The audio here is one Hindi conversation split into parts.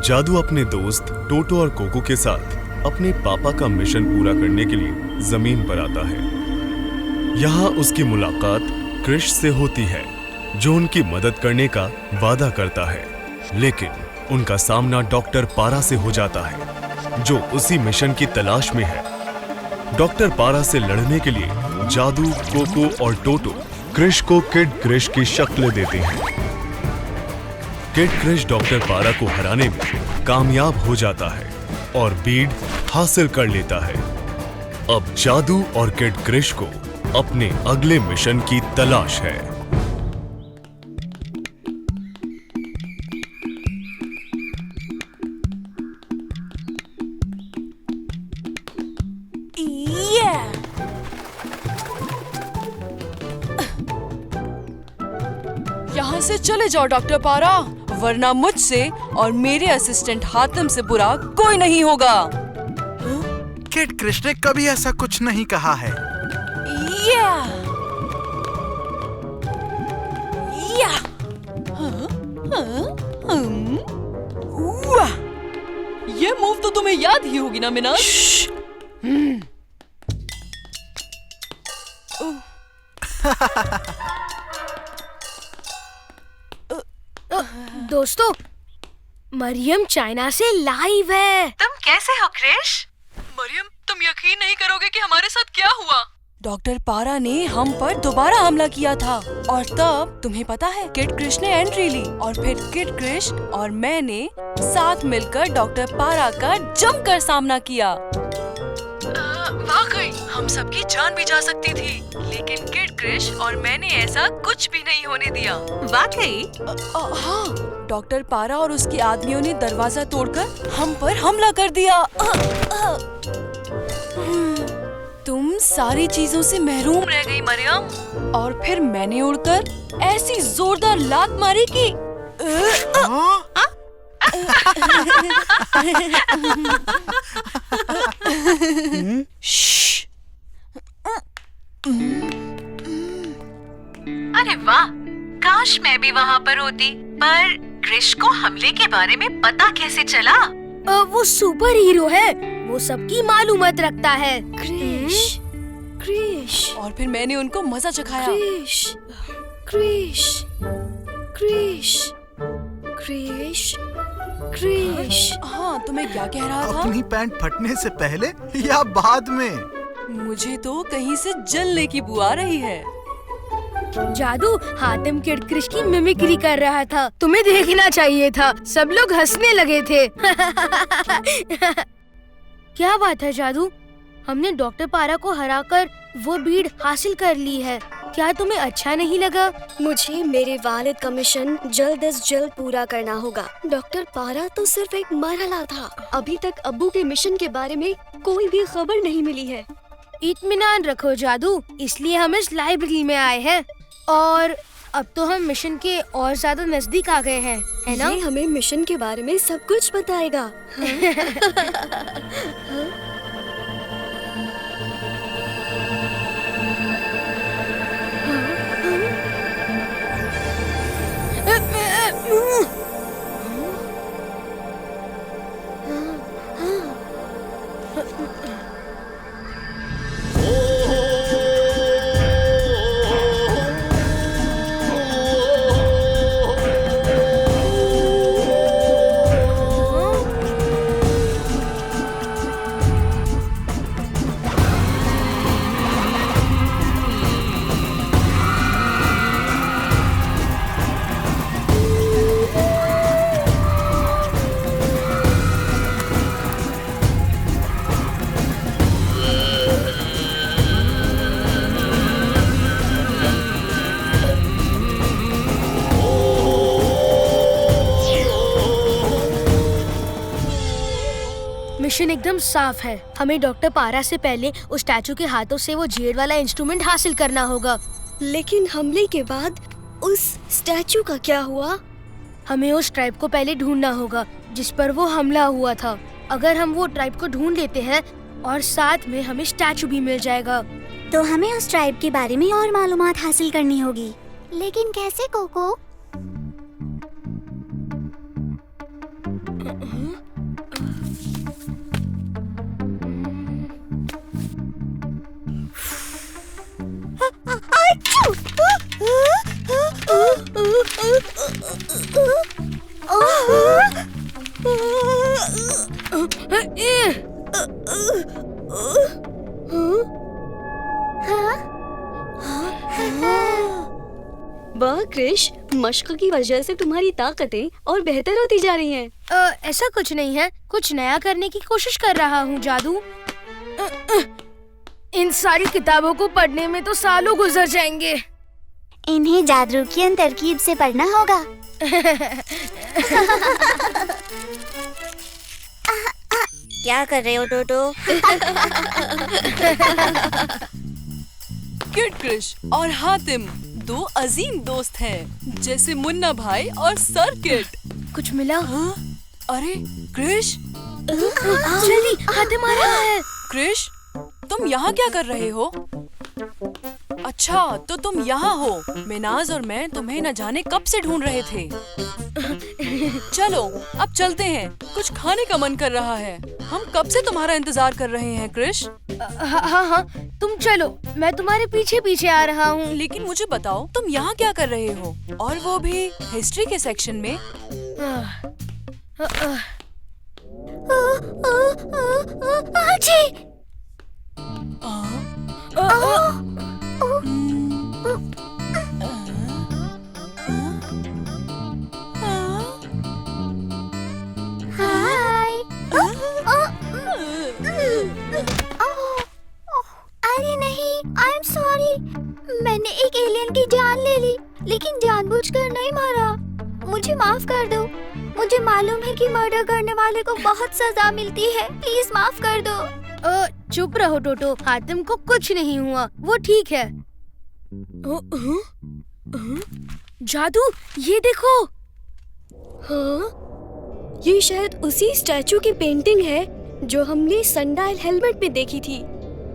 जादू अपने दोस्त टोटो और कोको के साथ अपने पापा का मिशन पूरा करने के लिए जमीन पर आता है। यहाँ उसकी मुलाकात क्रिश से होती है, जो उनकी मदद करने का वादा करता है, लेकिन उनका सामना डॉक्टर पारा से हो जाता है, जो उसी मिशन की तलाश में है। डॉक्टर पारा से लड़ने के लिए जादू, कोको और टोटो क्रिश को किड क्रिश की शक्ल देते हैं। किड क्रिश डॉक्टर पारा को हराने में कामयाब हो जाता है और बीड हासिल कर लेता है। अब जादू और किड क्रिश को अपने अगले मिशन की तलाश है। यहाँ से चले जाओ डॉक्टर पारा, वरना मुझसे और मेरे असिस्टेंट हातिम से बुरा कोई नहीं होगा। किड क्रिश ने कभी ऐसा कुछ नहीं कहा है। ये मूव तो तुम्हें याद ही होगी ना मिनाज? दोस्तों, मरियम चाइना से लाइव है। तुम कैसे हो क्रिश? मरियम, तुम यकीन नहीं करोगे कि हमारे साथ क्या हुआ। डॉक्टर पारा ने हम पर दोबारा हमला किया था और तब तुम्हें पता है किड क्रिश ने एंट्री ली और फिर किड क्रिश और मैंने साथ मिलकर डॉक्टर पारा का जमकर सामना किया। वाकई हम सबकी जान भी जा सकती थी, लेकिन किड क्रिश और मैंने ऐसा कुछ भी नहीं होने दिया। वाकई? हाँ, डॉक्टर पारा और उसके आदमियों ने दरवाजा तोड़कर हम पर हमला कर दिया। तुम सारी चीजों से महरूम रह गई मरियम, और फिर मैंने उड़कर ऐसी जोरदार लात मारी कि अरे वाह, काश मैं भी वहाँ पर होती। पर क्रिश को हमले के बारे में पता कैसे चला? वो सुपर हीरो है, वो सबकी मालूमात रखता है। क्रिश, क्रिश, और फिर मैंने उनको मजा चखाया। क्रिश, क्रिश, क्रिश, क्रिश, क्रिश। हाँ, तुम्हें क्या कह रहा था? अपनी पैंट फटने से पहले या बाद में? मुझे तो कहीं से जलने की बू आ रही है। जादू, हातिम किड क्रिश की मिमिक्री कर रहा था। तुम्हें देखना चाहिए था, सब लोग हंसने लगे थे। क्या बात है जादू, हमने डॉक्टर पारा को हराकर वो बीड हासिल कर ली है। क्या तुम्हें अच्छा नहीं लगा? मुझे मेरे वालिद का मिशन जल्द अज जल्द पूरा करना होगा। डॉक्टर पारा तो सिर्फ एक मरहला था। अभी तक अब्बू के मिशन के बारे में कोई भी खबर नहीं मिली है। इत्मीनान रखो जादू, इसलिए हम इस लाइब्रेरी में आए हैं और अब तो हम मिशन के और ज्यादा नजदीक आ गए हैं, है ना? ये हमें मिशन के बारे में सब कुछ बताएगा। मिशन एकदम साफ है। हमें डॉक्टर पारा से पहले उस स्टैचू के हाथों से वो जेड वाला इंस्ट्रूमेंट हासिल करना होगा। लेकिन हमले के बाद उस स्टैचू का क्या हुआ? हमें उस ट्राइब को पहले ढूंढना होगा जिस पर वो हमला हुआ था। अगर हम वो ट्राइब को ढूंढ लेते हैं और साथ में हमें स्टैचू भी मिल जाएगा, तो हमें उस ट्राइब के बारे में और मालूमात हासिल करनी होगी। लेकिन कैसे कोको? वाह क्रिश, मशक की वजह से तुम्हारी ताकतें और बेहतर होती जा रही हैं। ऐसा कुछ नहीं है, कुछ नया करने की कोशिश कर रहा हूँ जादू। इन सारी किताबों को पढ़ने में तो सालों गुजर जाएंगे। इन्हें जादू की तरकीब से पढ़ना होगा। क्या कर रहे हो टोटो? किड क्रिश और हातिम दो अजीम दोस्त हैं, जैसे मुन्ना भाई और सर किड। कुछ मिला? हाँ? अरे क्रिश, जल्दी, हातिम आ रहा है। क्रिश, तुम यहाँ क्या कर रहे हो? अच्छा, तो तुम यहाँ हो। मिनाज और मैं तुम्हें न जाने कब से ढूंढ रहे थे। चलो अब चलते हैं, कुछ खाने का मन कर रहा है। हम कब से तुम्हारा इंतजार कर रहे हैं क्रिश। हाँ, तुम चलो, मैं तुम्हारे पीछे पीछे आ रहा हूँ। लेकिन मुझे बताओ, तुम यहाँ क्या कर रहे हो, और वो भी हिस्ट्री के सेक्शन में? अरे नहीं, आई एम सॉरी। मैंने एक एलियन की जान ले ली, लेकिन जानबूझकर नहीं मारा। मुझे माफ कर दो। मुझे मालूम है कि मर्डर करने वाले को बहुत सजा मिलती है। प्लीज माफ कर दो। चुप रहो टोटो, हातिम को कुछ नहीं हुआ, वो ठीक है। जादू, ये देखो। हाँ, ये शायद उसी स्टैचू की पेंटिंग है जो हमने सनडायल हेलमेट में देखी थी।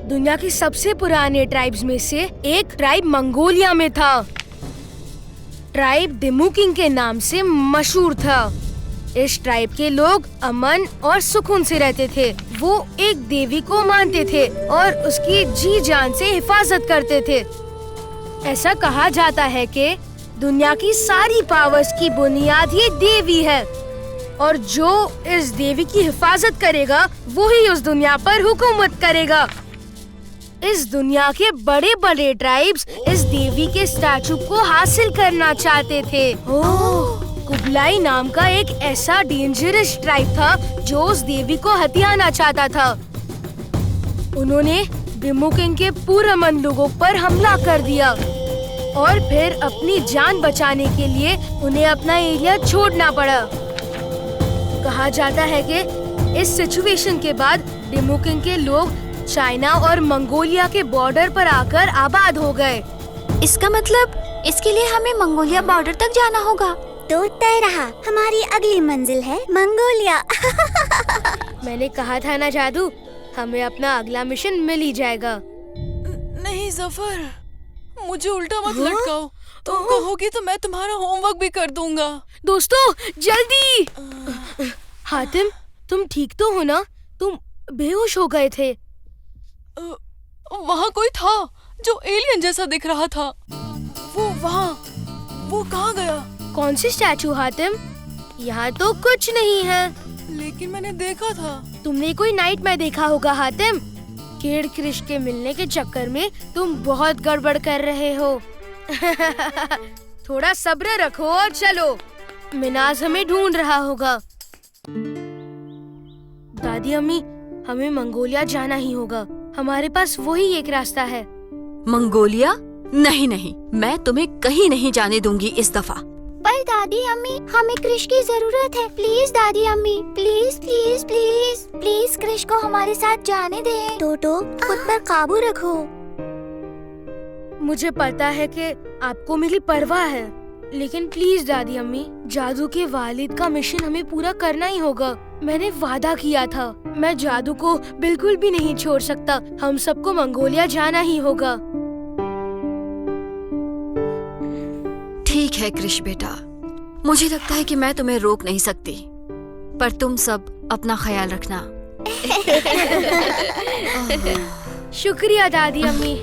दुनिया के सबसे पुराने ट्राइब्स में से एक ट्राइब मंगोलिया में था। ट्राइब दिमुकिंग के नाम से मशहूर था। इस ट्राइब के लोग अमन और सुकून से रहते थे। वो एक देवी को मानते थे और उसकी जी जान से हिफाजत करते थे। ऐसा कहा जाता है कि दुनिया की सारी पावर्स की बुनियाद ये देवी है, और जो इस देवी की हिफाजत करेगा वो ही उस दुनिया पर हुकूमत करेगा। इस दुनिया के बड़े बड़े ट्राइब्स इस देवी के स्टैचू को हासिल करना चाहते थे। कुबलाई नाम का एक ऐसा डेंजरस ट्राइब था जो उस देवी को हथियाना चाहता था। उन्होंने दिमुकिंग के पुरअमन लोगों पर हमला कर दिया और फिर अपनी जान बचाने के लिए उन्हें अपना एरिया छोड़ना पड़ा। कहा जाता है कि इस सिचुएशन के बाद दिमुकिंग के लोग चाइना और मंगोलिया के बॉर्डर पर आकर आबाद हो गए। इसका मतलब इसके लिए हमें मंगोलिया बॉर्डर तक जाना होगा। तो तय रहा, हमारी अगली मंजिल है मंगोलिया। मैंने कहा था ना जादू, हमें अपना अगला मिशन मिल ही जाएगा। नहीं जफर, मुझे उल्टा मत लटकाओ। तुम कहोगी तो मैं तुम्हारा होमवर्क भी कर दूंगा। दोस्तों जल्दी। हातिम, तुम ठीक तो हो ना? तुम बेहोश हो गए थे। वहाँ कोई था जो एलियन जैसा दिख रहा था। वो कहाँ गया? कौन सी स्टैचू हातिम? यहाँ तो कुछ नहीं है। लेकिन मैंने देखा था। तुमने कोई नाइटमेयर देखा होगा हातिम। किड क्रिश के मिलने के चक्कर में तुम बहुत गड़बड़ कर रहे हो। थोड़ा सब्र रखो और चलो, मिनाज हमें ढूंढ रहा होगा। दादी अम्मी, हमें मंगोलिया जाना ही होगा। हमारे पास वही एक रास्ता है। मंगोलिया? नहीं नहीं, मैं तुम्हें कहीं नहीं जाने दूंगी इस दफा। पर दादी अम्मी, हमें क्रिश की जरूरत है। प्लीज दादी अम्मी, please please please please Krish को हमारे साथ जाने दें। टोटो, खुद पर काबू रखो। मुझे पता है कि आपको मेरी परवाह है, लेकिन प्लीज दादी अम्मी, जादू के वालिद का मिशन हमें पूरा करना ही होगा। मैंने वादा किया था, मैं जादू को बिल्कुल भी नहीं छोड़ सकता। हम सबको मंगोलिया जाना ही होगा। ठीक है क्रिश बेटा, मुझे लगता है कि मैं तुम्हें रोक नहीं सकती। पर तुम सब अपना ख्याल रखना। शुक्रिया दादी अम्मी।